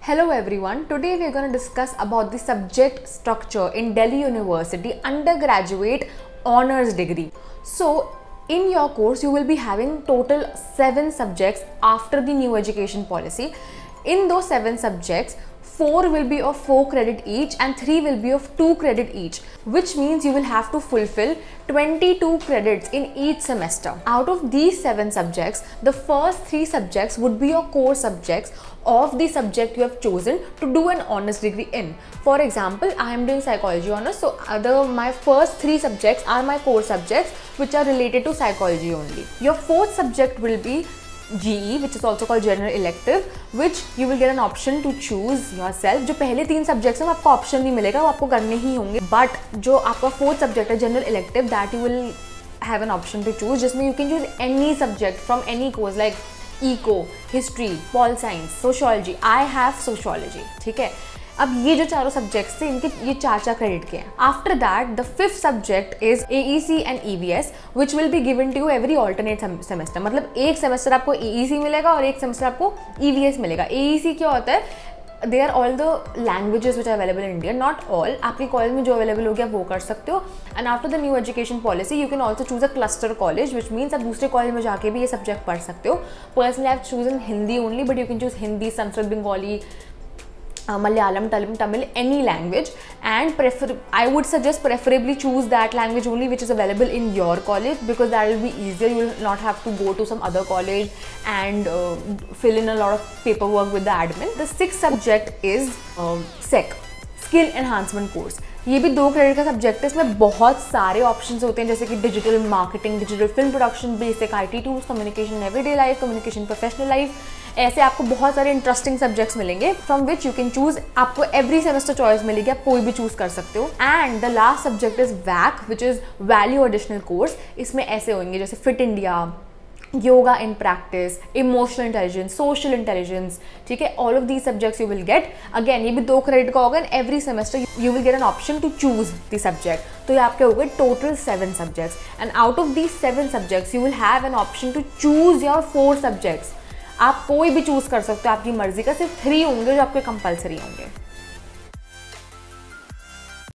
Hello everyone, today we are going to discuss about the subject structure in Delhi University undergraduate honors degree. So in your course you will be having total 7 subjects after the new education policy. In those 7 subjects, 4 will be of 4 credit each and 3 will be of 2 credit each, which means you will have to fulfill 22 credits in each semester. Out of these 7 subjects, the first 3 subjects would be your core subjects of the subject you have chosen to do an honors degree in. For example, I am doing psychology honors, so my first 3 subjects are my core subjects which are related to psychology only. Your fourth subject will be GE, which is also called general elective, which you will get an option to choose yourself. जो पहले 3 subjects हैं आपको option नहीं मिलेगा, वो आपको करने ही होंगे. बट जो आपका फोर्थ सब्जेक्ट है general elective, that you will have an option to choose, जिसमें you can choose any subject from any course like eco, history, pol science, sociology. I have sociology. ठीक है, अब ये जो चारों सब्जेक्ट्स थे इनके ये 4 क्रेडिट के हैं. After that the fifth subject is AEC and EVS which will be given to you every alternate semester. मतलब एक सेमेस्टर आपको AEC मिलेगा और एक सेमेस्टर आपको EVS मिलेगा. AEC क्या होता है? They are all the languages which are available in India, not all. आपके कॉलेज में जो अवेलेबल हो गया वो कर सकते हो. And after the new education policy you can also choose a cluster college, which means आप दूसरे कॉलेज में जाके भी ये सब्जेक्ट पढ़ सकते हो. Personally I have chosen Hindi only, but you can choose Hindi, Sanskrit, Bengali, Malayalam, Tamil, any language, and I would suggest preferably choose that language only which is available in your college, because that will be easier. You will not have to go to some other college and fill in a lot of paperwork with the admin. The sixth subject is SEC, Skill Enhancement Course. ये भी 2 credit का subject है. इसमें बहुत सारे options होते हैं, जैसे कि digital marketing, digital film production, basic IT tools, communication everyday life, communication professional life. ऐसे आपको बहुत सारे इंटरेस्टिंग सब्जेक्ट्स मिलेंगे from which you can choose. आपको एवरी सेमेस्टर चॉइस मिलेगी, आप कोई भी चूज कर सकते हो. And the last subject is WAC, which is value additional course. इसमें ऐसे होंगे जैसे fit India, yoga in practice, emotional intelligence, social intelligence. ठीक है, all of these subjects you will get. Again ये भी 2 क्रेडिट का होगा. And every semester you will get an option to choose the subject. तो ये आपके हो गए total 7 subjects. And out of these 7 subjects you will have an option to choose your 4 subjects. आप कोई भी चूज कर सकते हो आपकी मर्जी का. सिर्फ 3 होंगे जो आपके कंपल्सरी होंगे.